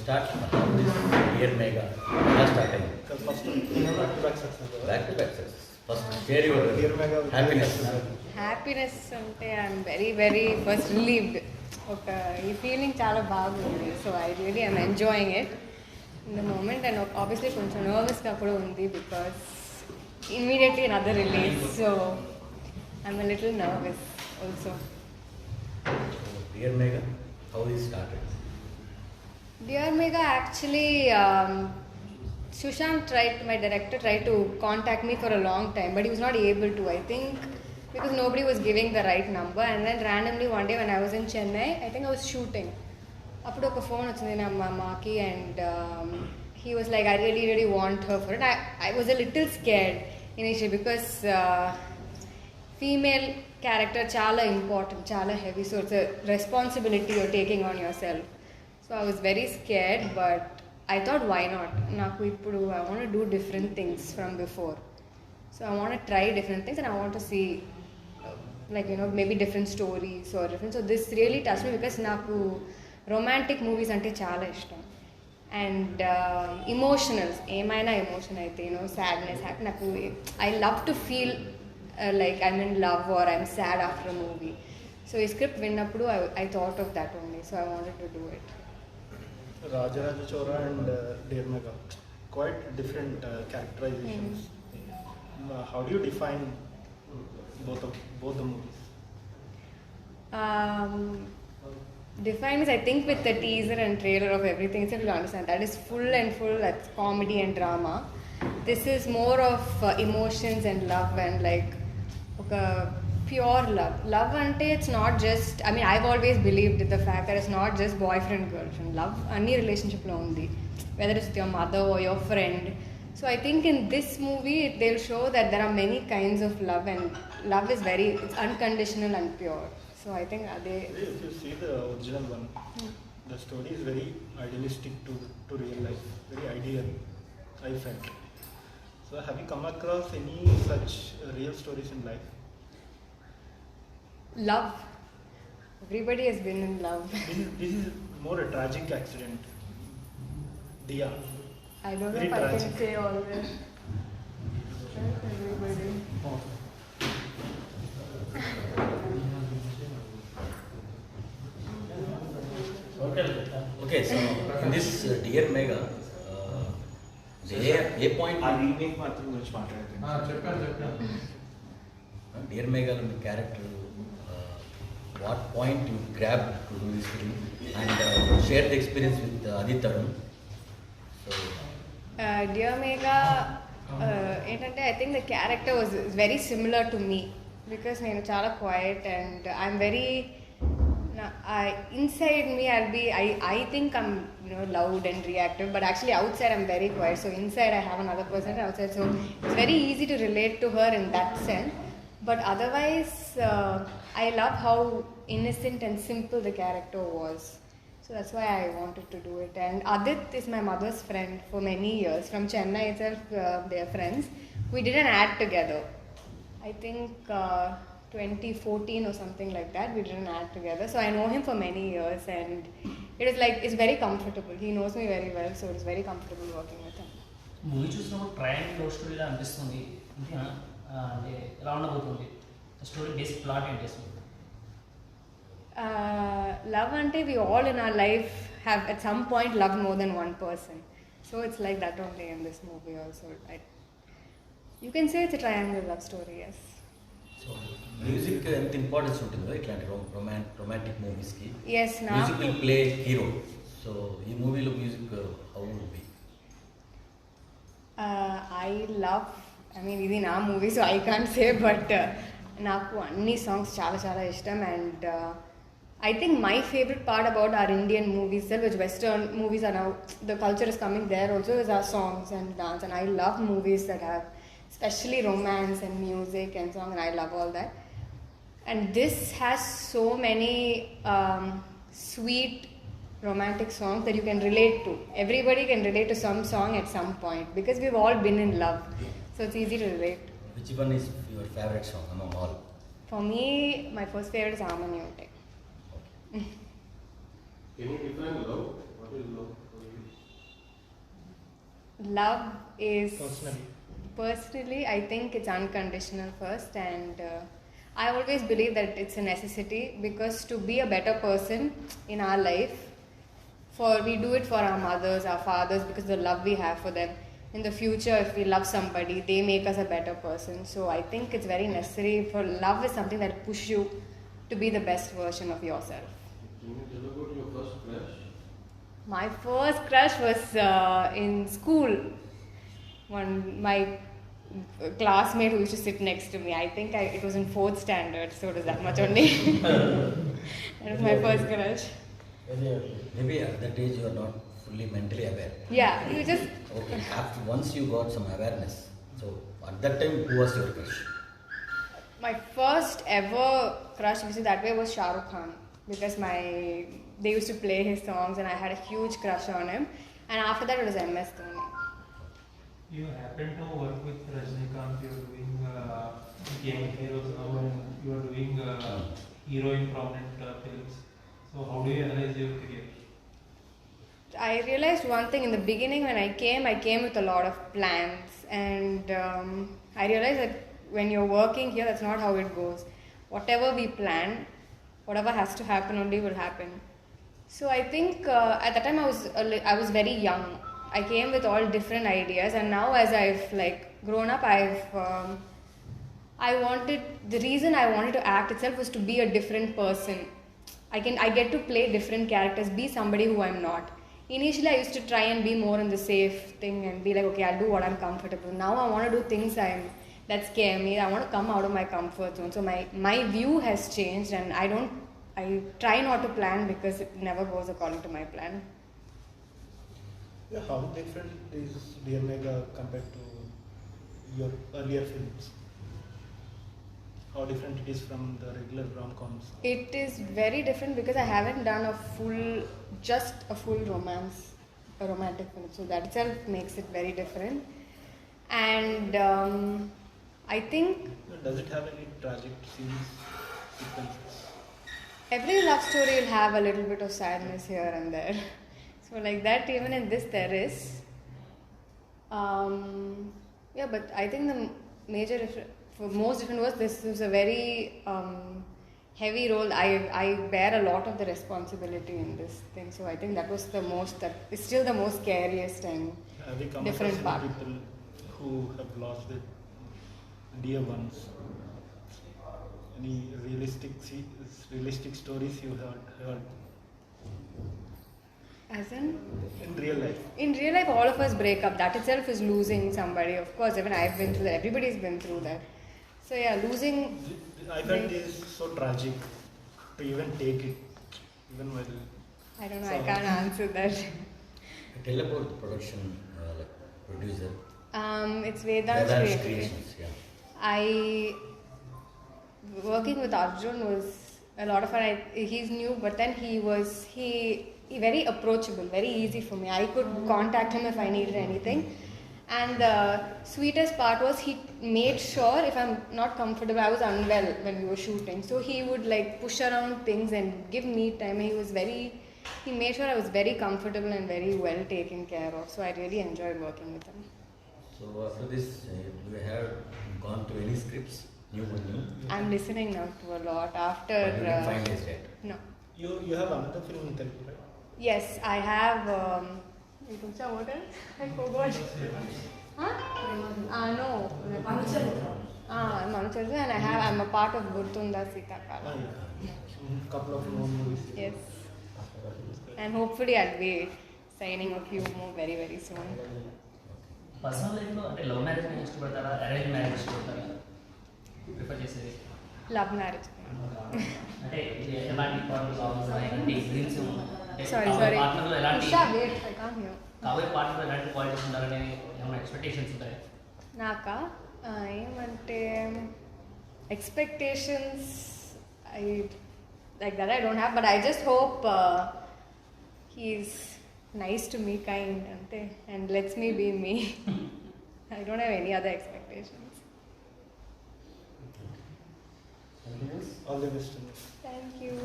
start how this Dear Mega ఎలా start అయింది? First back to back success. Back to back success. First share your Dear Mega happiness. Happiness అంటే I'm very first relieved. ఒక ఈ feeling చాలా బాగుంది. So I really I'm enjoying it in the moment. And obviously కొంచెం నర్వస్గా కూడా ఉంది because immediately another release. So I'm a little nervous also. Dear Mega, how is started? Dear Mega, actually, Sushant my director, tried to contact me for a long time, but he was not able to. I think because nobody was giving the right number. And then randomly one day when I was in Chennai, I think I was shooting. Appudu oka phone ochindi na mamaki, and he was like, I really want her for it. I was a little scared initially because female character chala important, chala heavy, so it's a responsibility you're taking on yourself. So I was very scared, but I thought, why not? Naku ippudu I want to do different things from before. So I want to try different things and I want to see like, you know, maybe different stories or different. So this really touched me because naku romantic movies ante chala ishtam. And emotionals, emaina emotion aithe, you know, sadness, happy, naku I love to feel like I'm in love or I'm sad after a movie. So this script vinnappudu I thought of that only, so I wanted to do it. Rajaraja Chora and Dear Mega, quite different characterizations. How do you define both the movies? Define is, I think, with the teaser and trailer of everything itself, you'll understand that is full and full. That's comedy and drama. This is more of emotions and love and like pure love. Love ante it's not just, I mean, I've always believed the fact that it's not just boyfriend girlfriend. Love any relationship lo undi, whether it's with your mother or your friend. So I think in this movie they'll show that there are many kinds of love, and love is it's unconditional and pure. So I think If you see the original one, the story is very idealistic to real life, very ideal, I felt. So have you come across any such real stories in life? love, everybody has been in love. This is more a tragic accident. Dia. I don't know Very if I tragic. can say all this. Everybody. Okay, so in this Dear Mega, A point ఆ remake మాత్రం గురించి మాట్లాడుతున్నాను. Dear Mega lo character, what point you grabbed to do this film and share the experience with Adit Tarun. So Dear Mega, ఏంటంటే I think the character was very similar to me because నేను చాలా quiet and I'm very inside me I think I'm, you know, loud and reactive, but actually outside I'm very quiet. So inside I have another person, outside, so it's very easy to relate to her in that sense. But otherwise I love how innocent and simple the character was. So that's why I wanted to do it. And Adit is my mother's friend for many years. From Chennai itself, they are friends. We did an ad together. I think 2014 or something like that. We did an ad together. So I know him for many years, and it is like, it's very comfortable. He knows me very well, so it's very comfortable working with him. Movie చూసినప్పుడు triangle love స్టోరీలా అనిపిస్తుంది. అంటే ఎలా ఉండబోతుంది story basic plot ఏంటి అసలు? Love ante we all in our life have at some point loved more than one person. So it's like that only in this movie also. You can say it's a triangle love story, yes. So music ఎంత importance ఉంటుందో ఇట్లాంటి romantic మూవీస్కి? Yes, now music will play hero. So ఈ మూవీలో music how would be? I love, I mean, ఇది నా movie so I can't say, but నాకు అన్ని సాంగ్స్ చాలా చాలా ఇష్టం. And I think my favorite part about our Indian movies, which Western movies are now, the culture is coming there also, is our songs and dance. And I love movies that have especially romance and music and song, and I love all that. And this has so many sweet romantic songs that you can relate to. Everybody can relate to some song at some point because we've all been in love. So it's easy to relate. Which one is your favorite song among all? For me, my first favorite is Amanyote. Any different love? What is love for you? Love is Personally, I think it's unconditional first, and I always believe that it's a necessity, because to be a better person in our life, we do it for our mothers, our fathers, because the love we have for them. In the future, if we love somebody, they make us a better person. So I think it's very necessary. For love is something that pushes you to be the best version of yourself. Can you tell about your first crush? My first crush was in school. My classmate who used to sit next to me. I think it was in 4th standard, so it was that much only. That was my first crush. Maybe at that age you are not fully mentally aware. Yeah, you just. Okay, once you got some awareness, so at that time, who was your crush? My first ever crush, if you see that way, was Shah Rukh Khan, because they used to play his songs and I had a huge crush on him. And after that, it was MS Dhoni. You happen to work with Rajnikant, you are doing Game of Heroes now, and you are doing hero in prominent films. So how do you analyze your career? I realized one thing in the beginning when I came with a lot of plans, and I realized that when you're working here, that's not how it goes. Whatever we plan, whatever has to happen only will happen. So I think at that time I was very young. I came with all different ideas, and now as I've grown up, the reason I wanted to act itself was to be a different person. I get to play different characters, be somebody who I'm not. Initially, I used to try and be more in the safe thing and be like, okay, I'll do what I'm comfortable. Now I want to do things that scare me. I want to come out of my comfort zone. So my view has changed, and I try not to plan, because it never goes according to my plan. how different is Dear Mega compared to your earlier films? How different it is from the regular rom-coms? It is very different because I haven't done just a full romantic film. So that itself makes it very different. And I think Does it have any tragic sequences? every love story will have a little bit of sadness here and there. So like that, even in this there is. But I think the most different was this was a very heavy role. I bear a lot of the responsibility in this thing. So I think that is still the most scariest and Have you come different across part. any people who have lost their dear ones? Any realistic stories you heard As in real life? in real life, all of us break up. That itself is losing somebody. Of course, even I've been through that. Everybody's been through that. So yeah, losing. I find this so tragic to even take it, even while. I don't know. I can't answer that. Tell about the production, producer. It's Vedant Vedant's Creations. Creations, yeah. Working with Arjun was a lot of fun. He's new, but then he very approachable, very easy for me. I could contact him if I needed anything. And the sweetest part was he made sure if I'm not comfortable, I was unwell when we were shooting. So he would push around things and give me time. He made sure I was very comfortable and very well taken care of. So I really enjoyed working with him. So after this, you have gone to any scripts? New? I'm listening now to a lot after. But you didn't finalize yet? No. You have another film in Telugu, right? Yes, I have. What else? I forgot. Huh? No. Manucharitra, and I'm a part of Gurtunda Sitakala. Couple of more movies. Yes. And hopefully I'll be signing a few more very, very soon. Personal లైఫ్లో అంటే love marriage ఇష్టపడతారా, arrange marriage ఇష్టపడతారా, prefer చేసేది? Love marriage. అంటే ఎలాంటి partner కావాలి, ఎలాంటి dreams, Sorry. పార్ట్నర్లో ఎలాంటి Isha, wait, I can't hear. కాబోయే పార్ట్నర్లో ఎలాంటి క్వాలిటీస్ ఉండాలని ఏమైనా ఎక్స్పెక్టేషన్స్ ఉంటాయి? నాకా ఏమంటే expectations like that I don't have, but I just hope he's nice to me, kind, and lets me be me. I don't have any other expectations. All the best. Thank you.